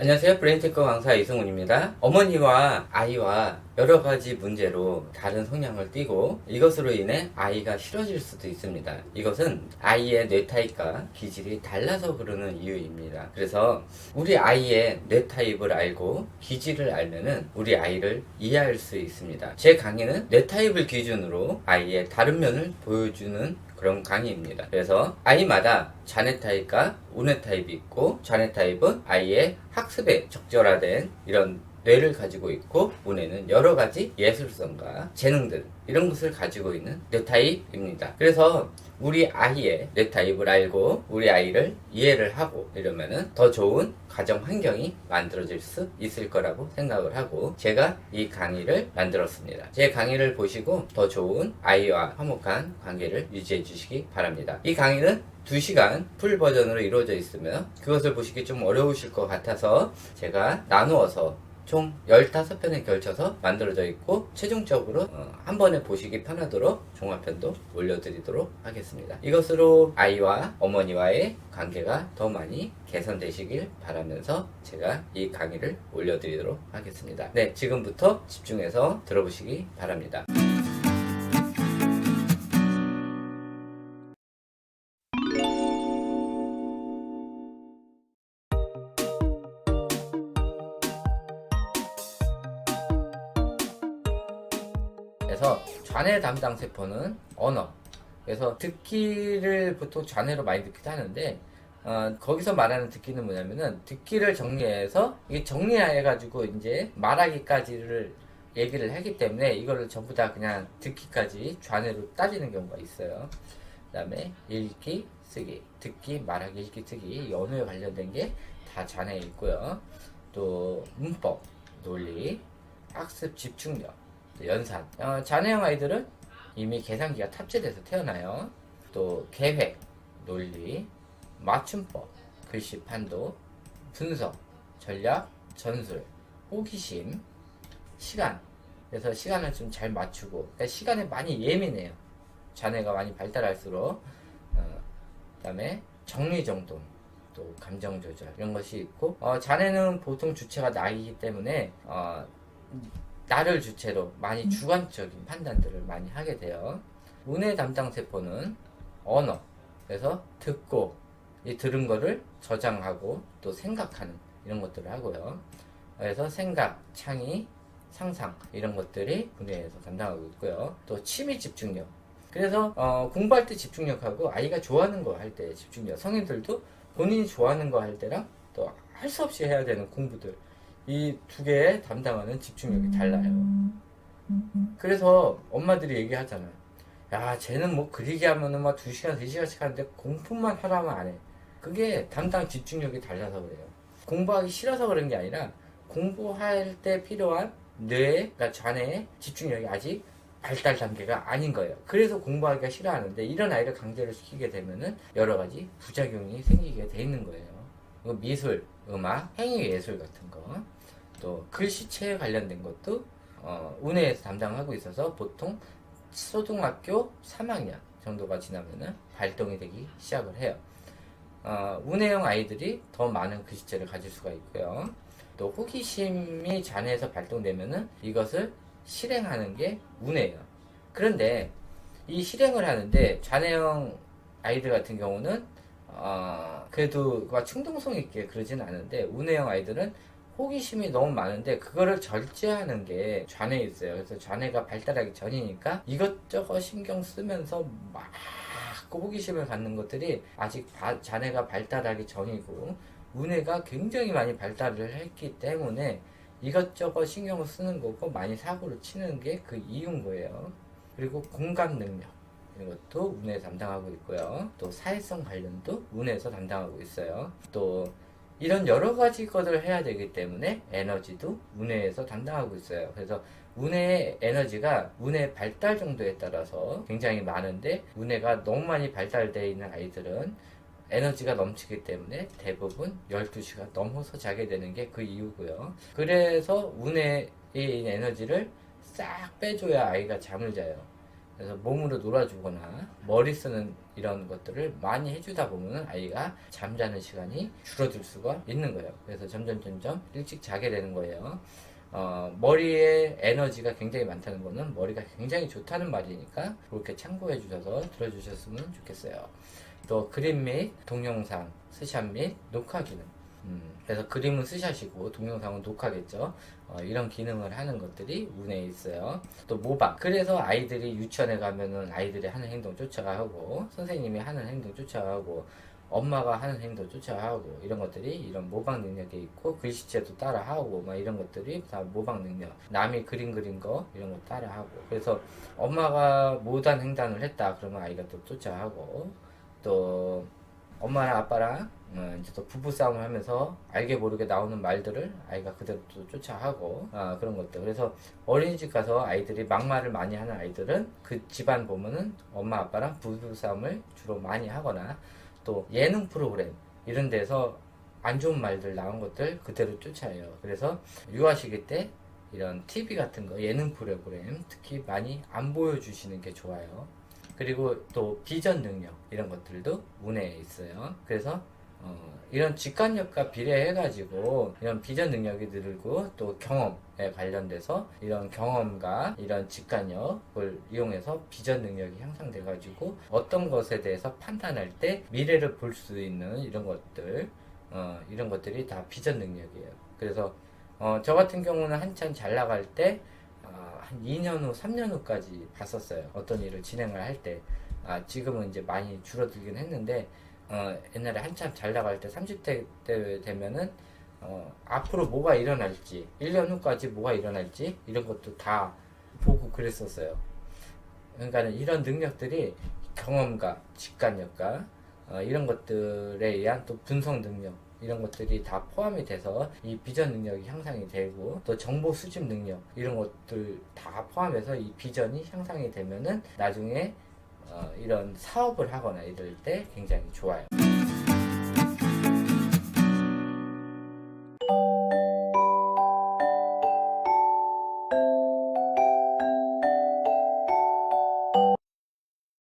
안녕하세요. 브레인테크 강사 이승훈입니다. 어머니와 아이와 여러 가지 문제로 다른 성향을 띠고 이것으로 인해 아이가 싫어질 수도 있습니다. 이것은 아이의 뇌 타입과 기질이 달라서 그러는 이유입니다. 그래서 우리 아이의 뇌 타입을 알고 기질을 알면은 우리 아이를 이해할 수 있습니다. 제 강의는 뇌 타입을 기준으로 아이의 다른 면을 보여주는 그런 강의입니다. 그래서 아이마다 자뇌 타입과 우뇌 타입이 있고, 자뇌 타입은 아이의 학습에 적절화된 이런 뇌를 가지고 있고, 우뇌는 여러 가지 예술성과 재능들 이런 것을 가지고 있는 뇌 타입입니다. 그래서 우리 아이의 뇌 타입을 알고 우리 아이를 이해를 하고 이러면은 더 좋은 가정 환경이 만들어질 수 있을 거라고 생각을 하고 제가 이 강의를 만들었습니다. 제 강의를 보시고 더 좋은 아이와 화목한 관계를 유지해 주시기 바랍니다. 이 강의는 2시간 풀 버전으로 이루어져 있으며 그것을 보시기 좀 어려우실 것 같아서 제가 나누어서 총 15편에 걸쳐서 만들어져 있고 최종적으로 한 번에 보시기 편하도록 종합편도 올려드리도록 하겠습니다. 이것으로 아이와 어머니와의 관계가 더 많이 개선되시길 바라면서 제가 이 강의를 올려드리도록 하겠습니다. 네, 지금부터 집중해서 들어보시기 바랍니다. 그래서 좌뇌 담당 세포는 언어. 그래서 듣기를 보통 좌뇌로 많이 듣기도 하는데 거기서 말하는 듣기는 뭐냐면은 듣기를 정리해서 이게 정리해가지고 이제 말하기까지를 얘기를 하기 때문에 이거를 전부 다 그냥 듣기까지 좌뇌로 따지는 경우가 있어요. 그 다음에 읽기, 쓰기, 듣기, 말하기, 읽기, 쓰기 이 언어에 관련된 게 다 좌뇌에 있고요. 또 문법, 논리, 학습 집중력, 연산. 자녀형 아이들은 이미 계산기가 탑재돼서 태어나요. 또 계획, 논리, 맞춤법, 글씨 판도, 분석, 전략, 전술, 호기심, 시간. 그래서 시간을 좀 잘 맞추고, 그러니까 시간에 많이 예민해요. 자녀가 많이 발달할수록. 그 다음에 정리정돈, 또 감정조절 이런 것이 있고, 자네는 보통 주체가 나이기 때문에 나를 주체로 많이 주관적인 판단들을 많이 하게 돼요. 우뇌 담당 세포는 언어. 그래서 듣고 이 들은 거를 저장하고 또 생각하는 이런 것들을 하고요. 그래서 생각, 창의, 상상 이런 것들이 우뇌에서 담당하고 있고요. 또 취미 집중력. 그래서 공부할 때 집중력하고 아이가 좋아하는 거 할 때 집중력. 성인들도 본인이 좋아하는 거 할 때랑 또 할 수 없이 해야 되는 공부들. 이 두 개에 담당하는 집중력이 달라요. 그래서 엄마들이 얘기하잖아요. 야, 쟤는 뭐 그리기 하면은 막 2시간, 3시간씩 하는데 공부만 하라면 안 해. 그게 담당 집중력이 달라서 그래요. 공부하기 싫어서 그런 게 아니라 공부할 때 필요한 뇌, 그러니까 좌뇌의 집중력이 아직 발달 단계가 아닌 거예요. 그래서 공부하기가 싫어하는데 이런 아이를 강제로 시키게 되면은 여러 가지 부작용이 생기게 돼 있는 거예요. 미술, 음악, 행위예술 같은 거, 또 글씨체에 관련된 것도 우뇌에서 담당하고 있어서 보통 초등학교 3학년 정도가 지나면은 발동이 되기 시작을 해요. 우뇌형 아이들이 더 많은 글씨체를 가질 수가 있고요. 또 호기심이 자뇌에서 발동되면은 이것을 실행하는 게 우뇌예요. 그런데 이 실행을 하는데 자뇌형 아이들 같은 경우는 그래도 막 충동성 있게 그러진 않은데 우뇌형 아이들은 호기심이 너무 많은데 그거를 절제하는 게 좌뇌에 있어요. 그래서 좌뇌가 발달하기 전이니까 이것저것 신경 쓰면서 막 호기심을 갖는 것들이 아직 자뇌가 발달하기 전이고 우뇌가 굉장히 많이 발달을 했기 때문에 이것저것 신경을 쓰는 거고 많이 사고를 치는 게 그 이유인 거예요. 그리고 공감 능력 이것도 우뇌에서 담당하고 있고요. 또 사회성 관련도 우뇌에서 담당하고 있어요. 또 이런 여러 가지 것들을 해야 되기 때문에 에너지도 우뇌에서 담당하고 있어요. 그래서 우뇌의 에너지가 우뇌 발달 정도에 따라서 굉장히 많은데 우뇌가 너무 많이 발달되어 있는 아이들은 에너지가 넘치기 때문에 대부분 12시가 넘어서 자게 되는 게 그 이유고요. 그래서 우뇌에 있는 에너지를 싹 빼줘야 아이가 잠을 자요. 그래서 몸으로 놀아주거나 머리 쓰는 이런 것들을 많이 해주다 보면 아이가 잠자는 시간이 줄어들 수가 있는 거예요. 그래서 점점 일찍 자게 되는 거예요. 머리에 에너지가 굉장히 많다는 거는 머리가 굉장히 좋다는 말이니까 그렇게 참고해 주셔서 들어주셨으면 좋겠어요. 또 그림 및 동영상, 스샷 및 녹화 기능. 그래서 그림은 스샷이고 동영상은 녹화겠죠. 이런 기능을 하는 것들이 운에 있어요. 또 모방. 그래서 아이들이 유치원에 가면은 아이들이 하는 행동 쫓아가고 선생님이 하는 행동 쫓아가고 엄마가 하는 행동 쫓아가고 이런 것들이 이런 모방 능력이 있고 글씨체도 따라하고 막 이런 것들이 다 모방 능력. 남이 그림 그린 거 이런 거 따라하고. 그래서 엄마가 모단 횡단을 했다 그러면 아이가 또 쫓아가고 또 엄마랑 아빠랑 이제 또 부부싸움을 하면서 알게 모르게 나오는 말들을 아이가 그대로 또 쫓아하고 그런 것들. 그래서 어린이집 가서 아이들이 막말을 많이 하는 아이들은 그 집안 보면은 엄마 아빠랑 부부싸움을 주로 많이 하거나 또 예능 프로그램 이런 데서 안 좋은 말들 나온 것들 그대로 쫓아요. 그래서 유아시기 때 이런 TV 같은 거 예능 프로그램 특히 많이 안 보여주시는 게 좋아요. 그리고 또 비전 능력 이런 것들도 운에 있어요. 그래서 이런 직관력과 비례해가지고 이런 비전 능력이 늘고 또 경험에 관련돼서 이런 경험과 이런 직관력을 이용해서 비전 능력이 향상돼가지고 어떤 것에 대해서 판단할 때 미래를 볼 수 있는 이런 것들 이런 것들이 다 비전 능력이에요. 그래서 저 같은 경우는 한참 잘 나갈 때 한 2년 후, 3년 후까지 봤었어요. 어떤 일을 진행을 할 때. 지금은 이제 많이 줄어들긴 했는데, 옛날에 한참 잘 나갈 때, 30대 때 되면은, 앞으로 뭐가 일어날지, 1년 후까지 뭐가 일어날지, 이런 것도 다 보고 그랬었어요. 그러니까 이런 능력들이 경험과 직관력과, 이런 것들에 의한 또 분석 능력, 이런 것들이 다 포함이 돼서 이 비전 능력이 향상이 되고 또 정보 수집 능력 이런 것들 다 포함해서 이 비전이 향상이 되면은 나중에 이런 사업을 하거나 이럴 때 굉장히 좋아요.